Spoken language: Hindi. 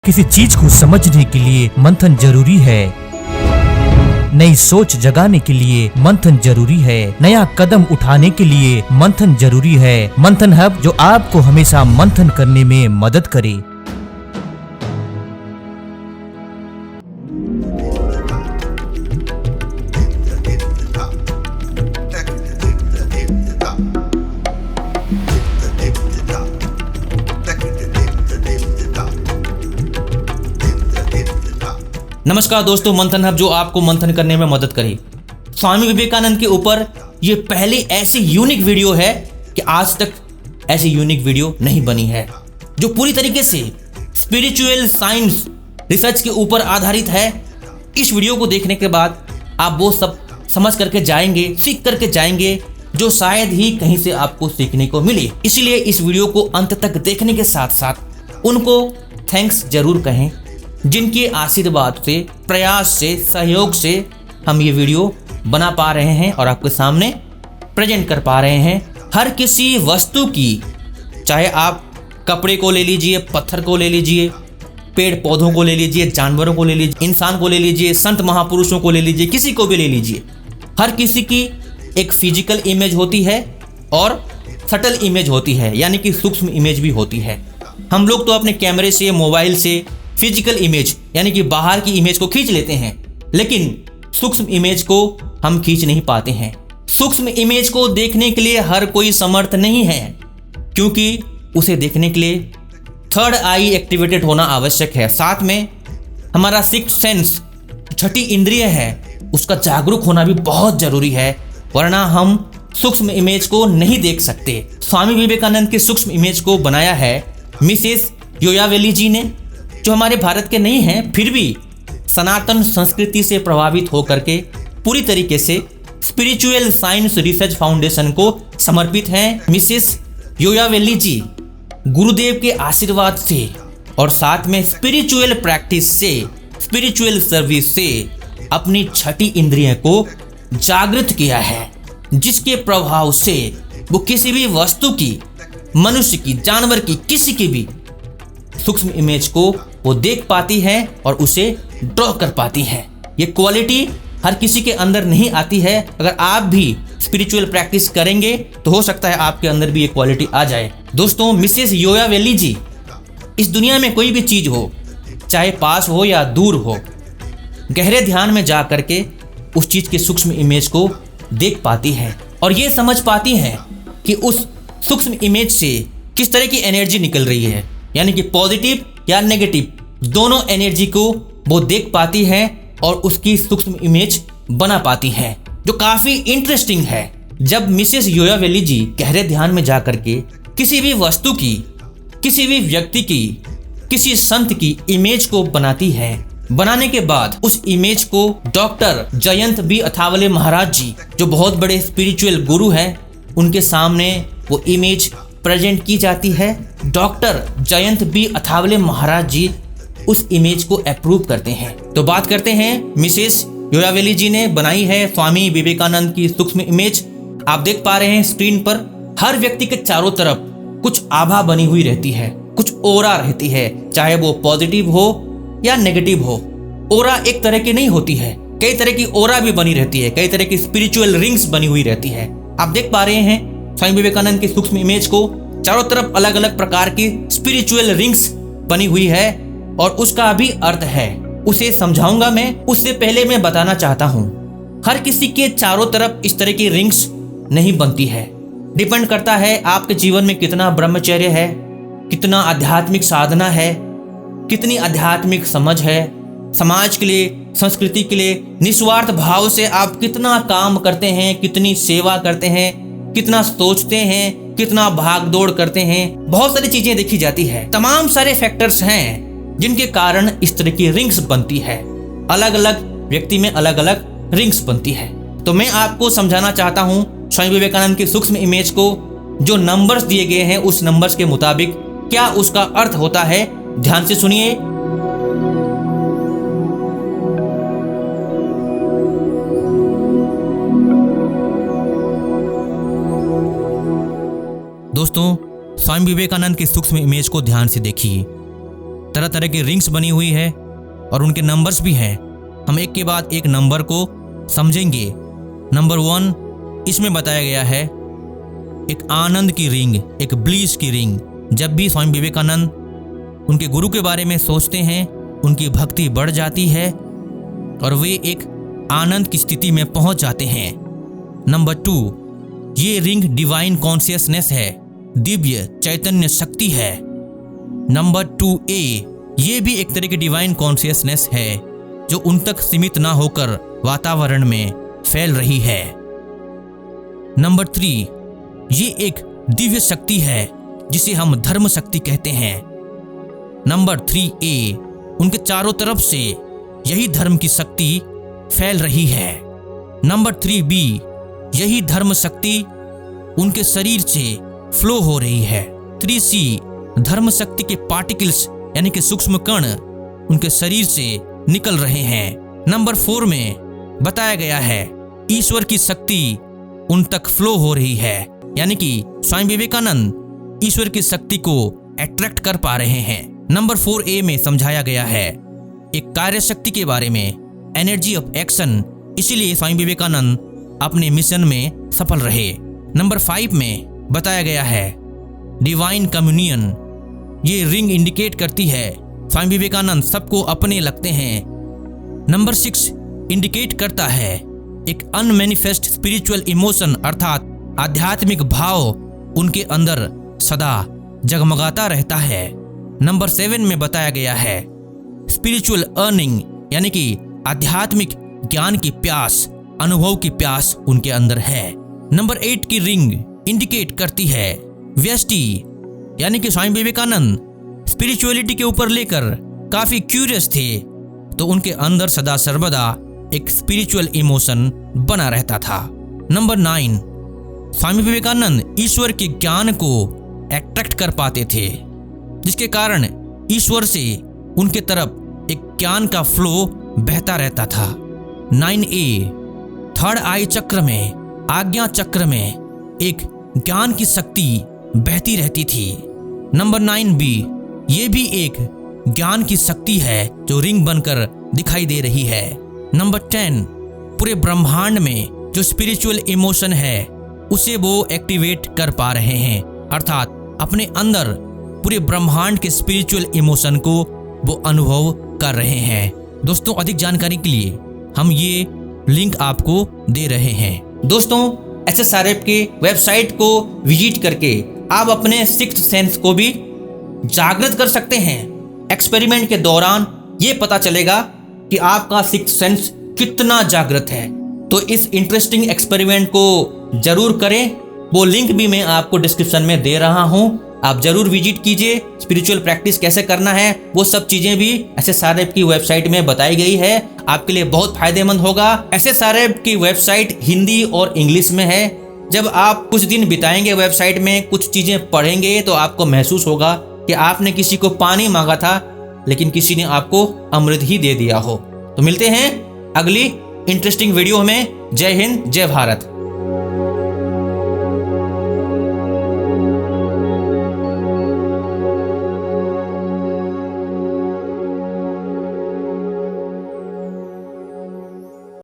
किसी चीज को समझने के लिए मंथन जरूरी है। नई सोच जगाने के लिए मंथन जरूरी है। नया कदम उठाने के लिए मंथन जरूरी है। मंथन हब जो आपको हमेशा मंथन करने में मदद करे। नमस्कार दोस्तों, मंथन हब जो आपको मंथन करने में मदद करे। स्वामी विवेकानंद के ऊपर ये पहली ऐसी यूनिक वीडियो है कि आज तक ऐसी यूनिक वीडियो नहीं बनी है, जो पूरी तरीके से स्पिरिचुअल साइंस रिसर्च के ऊपर आधारित है। इस वीडियो को देखने के बाद आप वो सब समझ करके जाएंगे, सीख करके जाएंगे, जो शायद ही कहीं से आपको सीखने को मिले। इसीलिए इस वीडियो को अंत तक देखने के साथ साथ उनको थैंक्स जरूर कहें, जिनके आशीर्वाद से, प्रयास से, सहयोग से हम ये वीडियो बना पा रहे हैं और आपके सामने प्रेजेंट कर पा रहे हैं। हर किसी वस्तु की, चाहे आप कपड़े को ले लीजिए, पत्थर को ले लीजिए, पेड़ पौधों को ले लीजिए, जानवरों को ले लीजिए, इंसान को ले लीजिए, संत महापुरुषों को ले लीजिए, किसी को भी ले लीजिए, हर किसी की एक फिजिकल इमेज होती है और सटल इमेज होती है, यानी कि सूक्ष्म इमेज भी होती है। हम लोग तो अपने कैमरे से, मोबाइल से फिजिकल इमेज यानी कि बाहर की इमेज को खींच लेते हैं, लेकिन सूक्ष्म इमेज को हम खींच नहीं पाते हैं। सूक्ष्म इमेज को देखने के लिए हर कोई समर्थ नहीं है, क्योंकि उसे देखने के लिए थर्ड आई एक्टिवेटेड होना आवश्यक है। साथ में हमारा सिक्स्थ सेंस, छठी इंद्रिय है, उसका जागरूक होना भी बहुत जरूरी है, वरना हम सूक्ष्म इमेज को नहीं देख सकते। स्वामी विवेकानंद के सूक्ष्म इमेज को बनाया है मिसेस योयावेली जी ने, जो हमारे भारत के नहीं हैं, फिर भी सनातन संस्कृति से प्रभावित होकर के पूरी तरीके से स्पिरिचुअल साइंस रिसर्च फाउंडेशन को समर्पित हैं। मिसेस योयावेली जी गुरुदेव के आशीर्वाद से और साथ में स्पिरिचुअल प्रैक्टिस से, स्पिरिचुअल सर्विस से अपनी छठी इंद्रिय को जागृत किया है, जिसके प्रभाव से वो किसी भी वस्तु की, मनुष्य की, जानवर की, किसी की भी सूक्ष्म इमेज को वो देख पाती है और उसे ड्रॉ कर पाती है। ये क्वालिटी हर किसी के अंदर नहीं आती है। अगर आप भी स्पिरिचुअल प्रैक्टिस करेंगे तो हो सकता है आपके अंदर भी ये क्वालिटी आ जाए। दोस्तों, मिसेस योयावेली जी इस दुनिया में कोई भी चीज हो, चाहे पास हो या दूर हो, गहरे ध्यान में जा करके उस चीज के सूक्ष्म इमेज को देख पाती है और ये समझ पाती है कि उस सूक्ष्म इमेज से किस तरह की एनर्जी निकल रही है, यानी कि पॉजिटिव या नेगेटिव, दोनों एनर्जी को वो देख पाती है और उसकी सूक्ष्म इमेज बना पाती है, जो काफी इंटरेस्टिंग है। जब मिसेस योयावेली जी गहरे ध्यान में जाकर के किसी भी वस्तु की, किसी भी व्यक्ति की, किसी संत की इमेज को बनाती है, बनाने के बाद उस इमेज को डॉक्टर जयंत बी अथावले महाराज जी, जो बहुत बड़े स्पिरिचुअल गुरु हैं, उनके सामने वो इमेज प्रेजेंट की जाती है। डॉक्टर जयंत बी अथावले महाराज जी उस इमेज को अप्रूव करते हैं। तो बात करते हैं, मिसेस योयावेली जी ने बनाई है स्वामी विवेकानंद की सूक्ष्म इमेज। आप देख पा रहे हैं स्क्रीन पर, हर व्यक्ति के चारों तरफ कुछ आभा बनी हुई रहती है, कुछ ओरा रहती है, चाहे वो पॉजिटिव हो या नेगेटिव हो। ओरा एक तरह की नहीं होती है, कई तरह की ओरा भी बनी रहती है, कई तरह की स्पिरिचुअल रिंग्स बनी हुई रहती है। आप देख पा रहे हैं स्वामी विवेकानंद की सूक्ष्म इमेज को, चारों तरफ अलग अलग प्रकार की स्पिरिचुअल रिंग्स बनी हुई है और उसका भी अर्थ है, उसे समझाऊंगा मैं। उससे पहले मैं बताना चाहता हूं, हर किसी के चारों तरफ इस तरह की रिंग्स नहीं बनती है। डिपेंड करता है आपके जीवन में कितना ब्रह्मचर्य है, कितना आध्यात्मिक साधना है, कितनी आध्यात्मिक समझ है, समाज के लिए, संस्कृति के लिए निस्वार्थ भाव से आप कितना काम करते हैं, कितनी सेवा करते हैं, कितना सोचते हैं, कितना भाग दौड़ करते हैं। बहुत सारी चीजें देखी जाती है, तमाम सारे फैक्टर्स हैं जिनके कारण इस तरह की रिंग्स बनती है। अलग अलग व्यक्ति में अलग अलग रिंग्स बनती है। तो मैं आपको समझाना चाहता हूँ स्वामी विवेकानंद की सूक्ष्म इमेज को, जो नंबर्स दिए गए हैं उस नंबर्स के मुताबिक क्या उसका अर्थ होता है। ध्यान से सुनिए। दोस्तों, स्वामी विवेकानंद की सूक्ष्म इमेज को ध्यान से देखिए। तरह तरह की रिंग्स बनी हुई है और उनके नंबर्स भी हैं। हम एक के बाद एक नंबर को समझेंगे। नंबर 1, इसमें बताया गया है एक आनंद की रिंग, एक ब्लीस की रिंग। जब भी स्वामी विवेकानंद उनके गुरु के बारे में सोचते हैं, उनकी भक्ति बढ़ जाती है और वे एक आनंद की स्थिति में पहुंच जाते हैं। नंबर 2, ये रिंग डिवाइन कॉन्शियसनेस है, दिव्य चैतन्य शक्ति है। नंबर 2A, ये भी एक तरह की डिवाइन कॉन्शियसनेस है जो उन तक सीमित ना होकर वातावरण में फैल रही है। नंबर 3, ये एक दिव्य शक्ति है जिसे हम धर्म शक्ति कहते हैं। नंबर 3A, उनके चारों तरफ से यही धर्म की शक्ति फैल रही है। नंबर 3B, यही धर्म शक्ति उनके शरीर से फ्लो हो रही है। 3C, धर्म शक्ति के पार्टिकल्स यानी कि सूक्ष्म कण उनके शरीर से निकल रहे हैं। नंबर 4 में बताया गया है ईश्वर की शक्ति उन तक फ्लो हो रही है, यानी कि स्वामी विवेकानंद ईश्वर की शक्ति को अट्रैक्ट कर पा रहे हैं। नंबर 4A में समझाया गया है एक कार्य शक्ति के बारे में, एनर्जी ऑफ एक्शन, इसीलिए स्वामी विवेकानंद अपने मिशन में सफल रहे। नंबर 5 में बताया गया है डिवाइन कम्युनियन, ये रिंग इंडिकेट करती है स्वामी विवेकानंद सबको अपने लगते हैं। नंबर 6 इंडिकेट करता है एक अनमैनिफेस्ट स्पिरिचुअल इमोशन, अर्थात आध्यात्मिक भाव उनके अंदर सदा जगमगाता रहता है। नंबर 7 में बताया गया है स्पिरिचुअल अर्निंग, यानी कि आध्यात्मिक ज्ञान की प्यास, अनुभव की प्यास उनके अंदर है। नंबर 8 की रिंग इंडिकेट करती है व्यष्टि, यानी कि स्वामी विवेकानंद स्पिरिचुअलिटी के ऊपर लेकर काफी क्यूरियस थे, तो उनके अंदर सदा सर्वदा एक स्पिरिचुअल इमोशन बना रहता था। नंबर 9, स्वामी विवेकानंद ईश्वर के ज्ञान को अट्रैक्ट कर पाते थे, जिसके कारण ईश्वर से उनके तरफ एक ज्ञान का फ्लो बहता रहता था। 9A, थर्ड आई चक्र में, आज्ञा चक्र में एक ज्ञान की शक्ति बहती रहती थी। नंबर 9B, ये भी एक ज्ञान की शक्ति है जो रिंग बनकर दिखाई दे रही है। नंबर 10, पूरे ब्रह्मांड में जो स्पिरिचुअल इमोशन है उसे वो एक्टिवेट कर पा रहे हैं, अर्थात अपने अंदर पूरे ब्रह्मांड के स्पिरिचुअल इमोशन को वो अनुभव कर रहे हैं। दोस्तों, अधिक जानकारी के लिए हम ये लिंक आपको दे रहे हैं। दोस्तों, SSRF के वेबसाइट को विजिट करके आप अपने सिक्स्थ सेंस को भी जागृत कर सकते हैं। एक्सपेरिमेंट के दौरान ये पता चलेगा कि आपका सिक्स्थ सेंस कितना जागृत है। तो इस इंटरेस्टिंग एक्सपेरिमेंट को जरूर करें, वो लिंक भी मैं आपको डिस्क्रिप्शन में दे रहा हूँ, आप जरूर विजिट कीजिए। स्पिरिचुअल प्रैक्टिस कैसे करना है वो सब चीजें भी SSRF की वेबसाइट में बताई गई है, आपके लिए बहुत फायदेमंद होगा। SSRF की वेबसाइट हिंदी और इंग्लिश में है। जब आप कुछ दिन बिताएंगे वेबसाइट में, कुछ चीजें पढ़ेंगे, तो आपको महसूस होगा कि आपने किसी को पानी मांगा था लेकिन किसी ने आपको अमृत ही दे दिया हो। तो मिलते हैं अगली इंटरेस्टिंग वीडियो में। जय हिंद, जय भारत।